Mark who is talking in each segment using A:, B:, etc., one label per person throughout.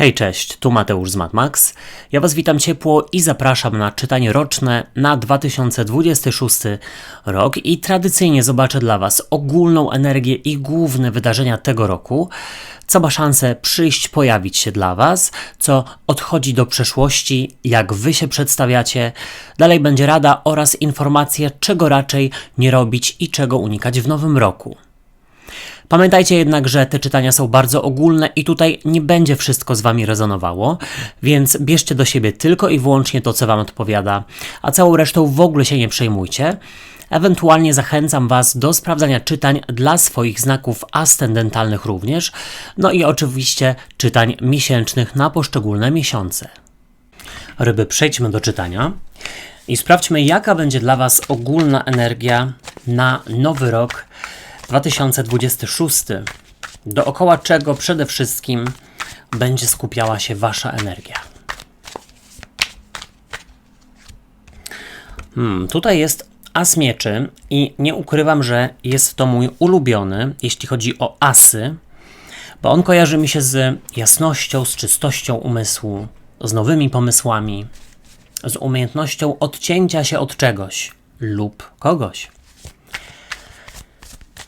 A: Hej, cześć, tu Mateusz z MadMax. Ja Was witam ciepło i zapraszam na czytanie roczne na 2026 rok i tradycyjnie zobaczę dla Was ogólną energię i główne wydarzenia tego roku, co ma szansę przyjść, pojawić się dla Was, co odchodzi do przeszłości, jak Wy się przedstawiacie. Dalej będzie rada oraz informacje, czego raczej nie robić i czego unikać w nowym roku. Pamiętajcie jednak, że te czytania są bardzo ogólne i tutaj nie będzie wszystko z Wami rezonowało, więc bierzcie do siebie tylko i wyłącznie to, co Wam odpowiada, a całą resztą w ogóle się nie przejmujcie. Ewentualnie zachęcam Was do sprawdzania czytań dla swoich znaków ascendentalnych również, no i oczywiście czytań miesięcznych na poszczególne miesiące. Ryby, przejdźmy do czytania i sprawdźmy, jaka będzie dla Was ogólna energia na nowy rok 2026, dookoła czego przede wszystkim będzie skupiała się Wasza energia. Tutaj jest as mieczy i nie ukrywam, że jest to mój ulubiony, jeśli chodzi o asy, bo on kojarzy mi się z jasnością, z czystością umysłu, z nowymi pomysłami, z umiejętnością odcięcia się od czegoś lub kogoś.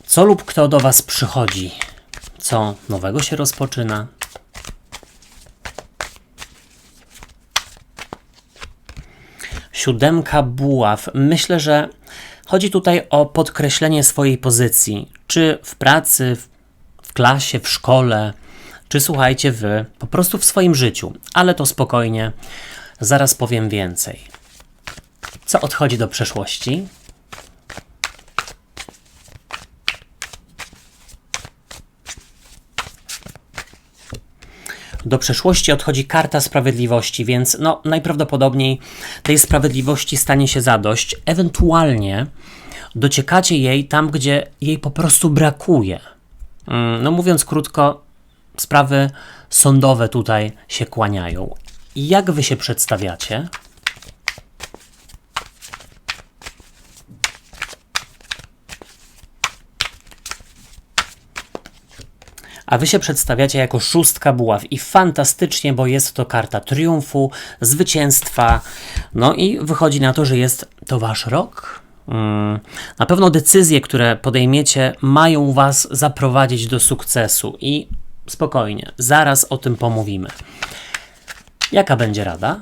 A: Co lub kto do Was przychodzi? Co nowego się rozpoczyna? Siódemka buław. Myślę, że chodzi tutaj o podkreślenie swojej pozycji. Czy w pracy, w klasie, w szkole, czy słuchajcie Wy, po prostu w swoim życiu. Ale to spokojnie, zaraz powiem więcej. Co odchodzi do przeszłości? Do przeszłości odchodzi karta sprawiedliwości, więc najprawdopodobniej tej sprawiedliwości stanie się zadość. Ewentualnie dociekacie jej tam, gdzie jej po prostu brakuje. Mówiąc krótko, sprawy sądowe tutaj się kłaniają. Jak Wy się przedstawiacie? A Wy się przedstawiacie jako szóstka buław i fantastycznie, bo jest to karta triumfu, zwycięstwa, no i wychodzi na to, że jest to Wasz rok. Na pewno decyzje, które podejmiecie, mają Was zaprowadzić do sukcesu i spokojnie, zaraz o tym pomówimy. Jaka będzie rada?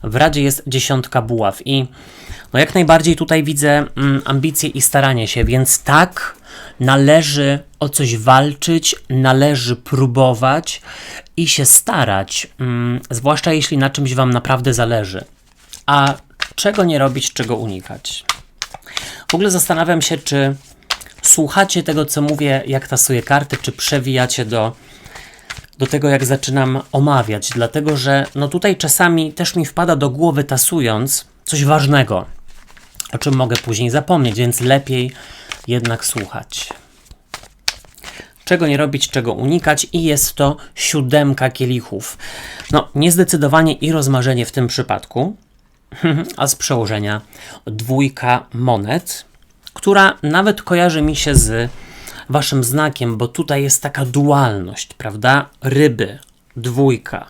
A: W radzie jest dziesiątka buław i jak najbardziej tutaj widzę ambicje i staranie się, więc tak, należy o coś walczyć, należy próbować i się starać, zwłaszcza jeśli na czymś Wam naprawdę zależy. A czego nie robić, czego unikać? W ogóle zastanawiam się, czy słuchacie tego, co mówię, jak tasuję karty, czy przewijacie do tego, jak zaczynam omawiać, dlatego że tutaj czasami też mi wpada do głowy, tasując, coś ważnego, o czym mogę później zapomnieć, więc lepiej jednak słuchać. Czego nie robić, czego unikać i jest to siódemka kielichów. Niezdecydowanie i rozmarzenie w tym przypadku, a z przełożenia dwójka monet, która nawet kojarzy mi się z Waszym znakiem, bo tutaj jest taka dualność, prawda? Ryby, dwójka.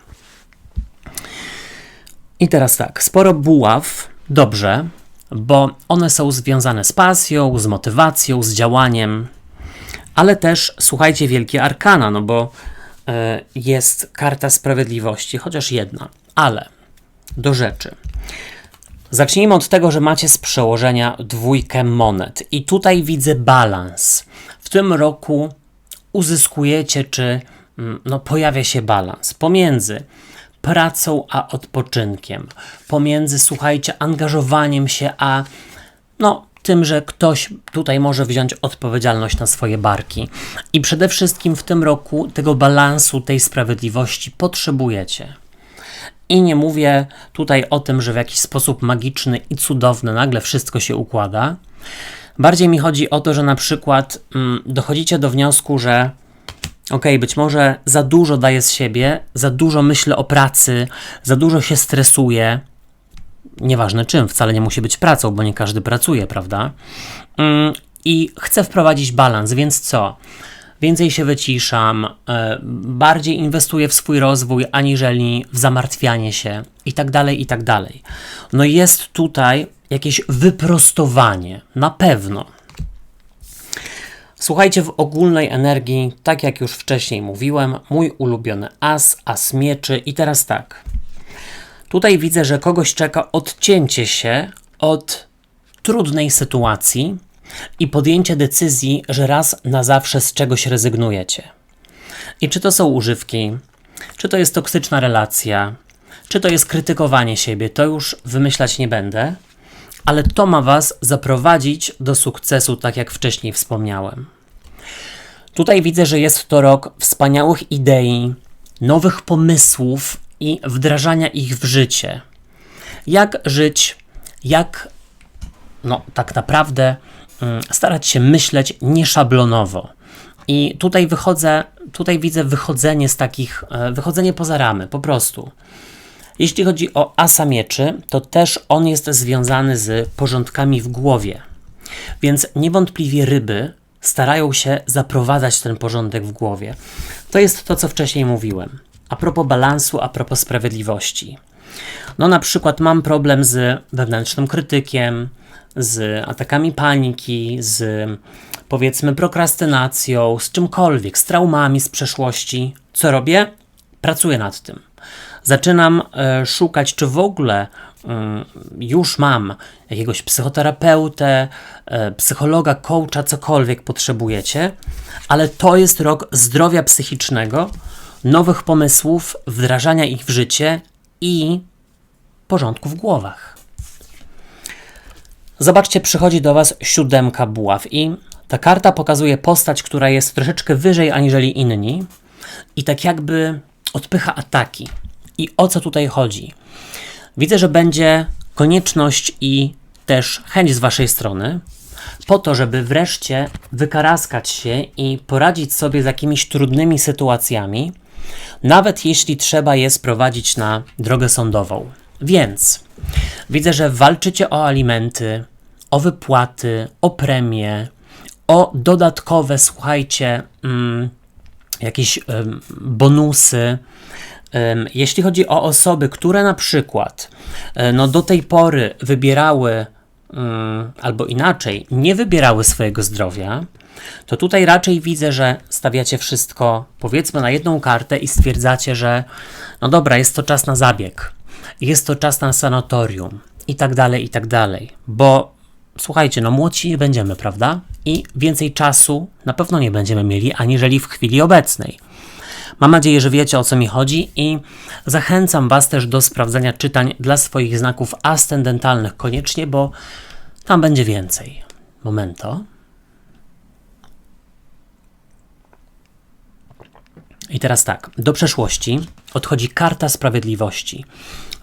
A: I teraz tak, sporo buław, dobrze, bo one są związane z pasją, z motywacją, z działaniem, ale też, słuchajcie, wielkie arkana, bo jest karta sprawiedliwości, chociaż jedna, ale do rzeczy. Zacznijmy od tego, że macie z przełożenia dwójkę monet i tutaj widzę balans. W tym roku uzyskujecie, czy pojawia się balans pomiędzy pracą a odpoczynkiem, pomiędzy, słuchajcie, angażowaniem się a tym, że ktoś tutaj może wziąć odpowiedzialność na swoje barki. I przede wszystkim w tym roku tego balansu, tej sprawiedliwości potrzebujecie. I nie mówię tutaj o tym, że w jakiś sposób magiczny i cudowny nagle wszystko się układa. Bardziej mi chodzi o to, że na przykład dochodzicie do wniosku, że być może za dużo daję z siebie, za dużo myślę o pracy, za dużo się stresuję. nieważne czym, wcale nie musi być pracą, bo nie każdy pracuje, prawda? I chcę wprowadzić balans, więc co? Więcej się wyciszam, bardziej inwestuję w swój rozwój, aniżeli w zamartwianie się i tak dalej, i tak dalej. No jest tutaj jakieś wyprostowanie, na pewno. Słuchajcie, w ogólnej energii, tak jak już wcześniej mówiłem, mój ulubiony as mieczy i teraz tak. Tutaj widzę, że kogoś czeka odcięcie się od trudnej sytuacji i podjęcie decyzji, że raz na zawsze z czegoś rezygnujecie. I czy to są używki, czy to jest toksyczna relacja, czy to jest krytykowanie siebie, to już wymyślać nie będę, ale to ma Was zaprowadzić do sukcesu, tak jak wcześniej wspomniałem. Tutaj widzę, że jest to rok wspaniałych idei, nowych pomysłów i wdrażania ich w życie. Jak żyć, tak naprawdę starać się myśleć nieszablonowo. I tutaj widzę wychodzenie z takich, wychodzenie poza ramy, po prostu. Jeśli chodzi o asa mieczy, to też on jest związany z porządkami w głowie. Więc niewątpliwie ryby starają się zaprowadzać ten porządek w głowie. To jest to, co wcześniej mówiłem. A propos balansu, a propos sprawiedliwości. No na przykład mam problem z wewnętrznym krytykiem, z atakami paniki, z powiedzmy prokrastynacją, z czymkolwiek, z traumami z przeszłości. Co robię? Pracuję nad tym. Zaczynam szukać, czy w ogóle już mam jakiegoś psychoterapeutę, psychologa, coacha, cokolwiek potrzebujecie, ale to jest rok zdrowia psychicznego, nowych pomysłów, wdrażania ich w życie i porządku w głowach. Zobaczcie, przychodzi do Was 7 buław i ta karta pokazuje postać, która jest troszeczkę wyżej aniżeli inni i tak jakby odpycha ataki. I o co tutaj chodzi? Widzę, że będzie konieczność i też chęć z Waszej strony po to, żeby wreszcie wykaraskać się i poradzić sobie z jakimiś trudnymi sytuacjami, nawet jeśli trzeba je sprowadzić na drogę sądową. Więc widzę, że walczycie o alimenty, o wypłaty, o premie, o dodatkowe, słuchajcie, jakieś bonusy. Jeśli chodzi o osoby, które na przykład do tej pory wybierały, albo inaczej, nie wybierały swojego zdrowia, to tutaj raczej widzę, że stawiacie wszystko, powiedzmy, na jedną kartę i stwierdzacie, że no dobra, jest to czas na zabieg, jest to czas na sanatorium i tak dalej, bo słuchajcie, młodsi nie będziemy, prawda? I więcej czasu na pewno nie będziemy mieli, aniżeli w chwili obecnej. Mam nadzieję, że wiecie, o co mi chodzi i zachęcam Was też do sprawdzenia czytań dla swoich znaków ascendentalnych koniecznie, bo tam będzie więcej. Momento. I teraz tak, do przeszłości odchodzi karta sprawiedliwości,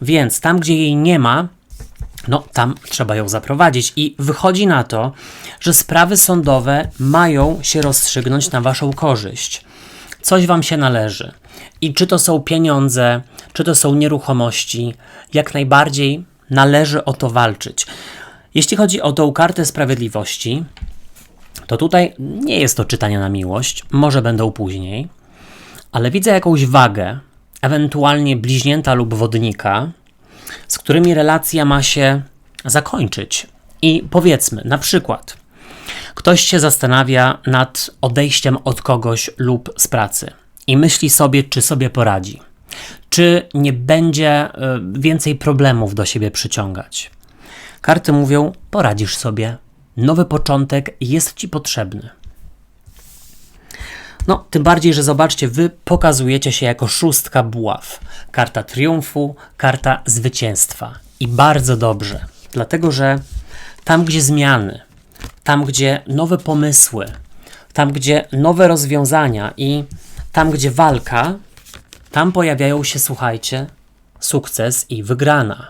A: więc tam, gdzie jej nie ma, tam trzeba ją zaprowadzić i wychodzi na to, że sprawy sądowe mają się rozstrzygnąć na Waszą korzyść. Coś Wam się należy. I czy to są pieniądze, czy to są nieruchomości, jak najbardziej należy o to walczyć. Jeśli chodzi o tą kartę sprawiedliwości, to tutaj nie jest to czytanie na miłość, może będą później, ale widzę jakąś wagę, ewentualnie bliźnięta lub wodnika, z którymi relacja ma się zakończyć. I powiedzmy, na przykład, ktoś się zastanawia nad odejściem od kogoś lub z pracy i myśli sobie, czy sobie poradzi, czy nie będzie więcej problemów do siebie przyciągać. Karty mówią, poradzisz sobie, nowy początek jest Ci potrzebny. Tym bardziej, że zobaczcie, Wy pokazujecie się jako 6 buław. Karta triumfu, karta zwycięstwa. I bardzo dobrze, dlatego że tam, gdzie zmiany, tam, gdzie nowe pomysły, tam, gdzie nowe rozwiązania i tam, gdzie walka, tam pojawiają się, słuchajcie, sukces i wygrana.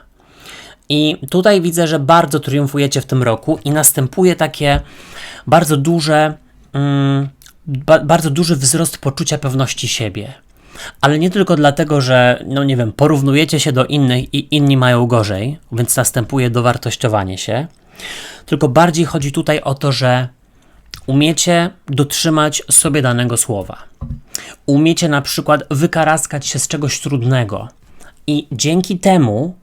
A: I tutaj widzę, że bardzo triumfujecie w tym roku i następuje takie bardzo duży wzrost poczucia pewności siebie. ale nie tylko dlatego, że, no nie wiem, porównujecie się do innych i inni mają gorzej, więc następuje dowartościowanie się, tylko bardziej chodzi tutaj o to, że umiecie dotrzymać sobie danego słowa. Umiecie na przykład wykaraskać się z czegoś trudnego i dzięki temu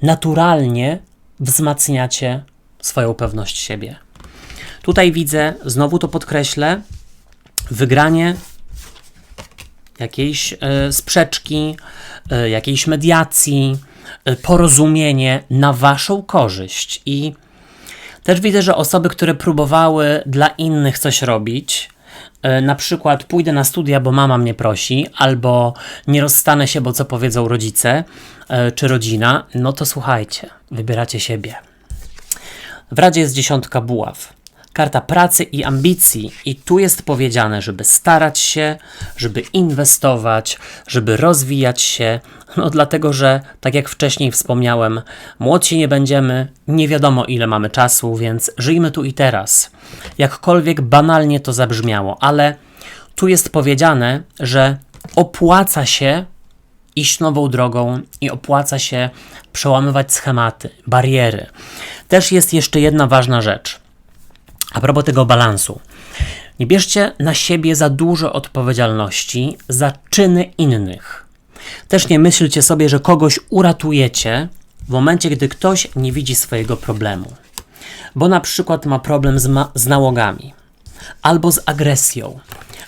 A: naturalnie wzmacniacie swoją pewność siebie. Tutaj widzę, znowu to podkreślę, wygranie jakiejś sprzeczki, jakiejś mediacji, porozumienie na waszą korzyść. I też widzę, że osoby, które próbowały dla innych coś robić, na przykład pójdę na studia, bo mama mnie prosi, albo nie rozstanę się, bo co powiedzą rodzice czy rodzina, no to słuchajcie, wybieracie siebie. W Radzie jest 10 buław. Karta pracy i ambicji i tu jest powiedziane, żeby starać się, żeby inwestować, żeby rozwijać się, no dlatego, że tak jak wcześniej wspomniałem, młodsi nie będziemy, nie wiadomo ile mamy czasu, więc żyjmy tu i teraz. Jakkolwiek banalnie to zabrzmiało, ale tu jest powiedziane, że opłaca się iść nową drogą i opłaca się przełamywać schematy, bariery. Też jest jeszcze jedna ważna rzecz. A propos tego balansu. Nie bierzcie na siebie za dużo odpowiedzialności za czyny innych. Też nie myślcie sobie, że kogoś uratujecie w momencie, gdy ktoś nie widzi swojego problemu. Bo na przykład ma problem z nałogami, albo z agresją,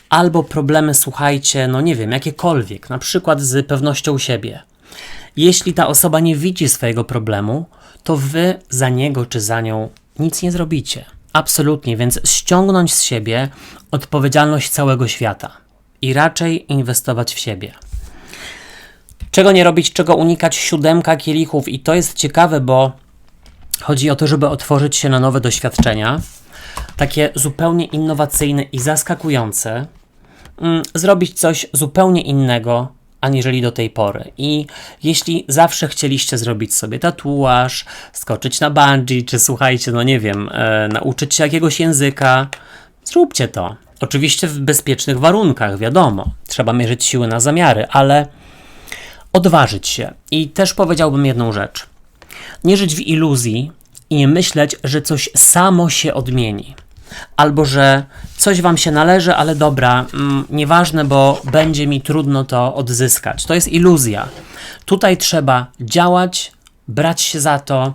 A: albo problemy, słuchajcie, no nie wiem, jakiekolwiek, na przykład z pewnością siebie. Jeśli ta osoba nie widzi swojego problemu, to wy za niego czy za nią nic nie zrobicie. Absolutnie, więc ściągnąć z siebie odpowiedzialność całego świata i raczej inwestować w siebie. Czego nie robić, czego unikać? 7 kielichów i to jest ciekawe, bo chodzi o to, żeby otworzyć się na nowe doświadczenia, takie zupełnie innowacyjne i zaskakujące, zrobić coś zupełnie innego, aniżeli do tej pory. I jeśli zawsze chcieliście zrobić sobie tatuaż, skoczyć na bungee, czy słuchajcie, no nie wiem, nauczyć się jakiegoś języka, zróbcie to. Oczywiście w bezpiecznych warunkach, wiadomo. Trzeba mierzyć siły na zamiary, ale odważyć się. I też powiedziałbym jedną rzecz. Nie żyć w iluzji i nie myśleć, że coś samo się odmieni. Albo że coś wam się należy, ale dobra, nieważne, bo będzie mi trudno to odzyskać. To jest iluzja. Tutaj trzeba działać, brać się za to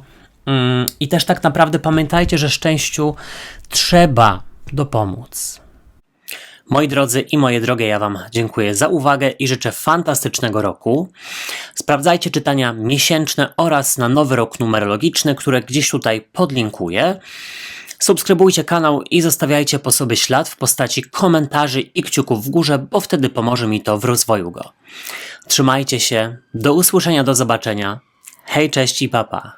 A: i też tak naprawdę pamiętajcie, że szczęściu trzeba dopomóc. Moi drodzy i moje drogie, ja wam dziękuję za uwagę i życzę fantastycznego roku. Sprawdzajcie czytania miesięczne oraz na nowy rok numerologiczny, które gdzieś tutaj podlinkuję. Subskrybujcie kanał i zostawiajcie po sobie ślad w postaci komentarzy i kciuków w górze, bo wtedy pomoże mi to w rozwoju go. Trzymajcie się, do usłyszenia, do zobaczenia. Hej, cześć i papa.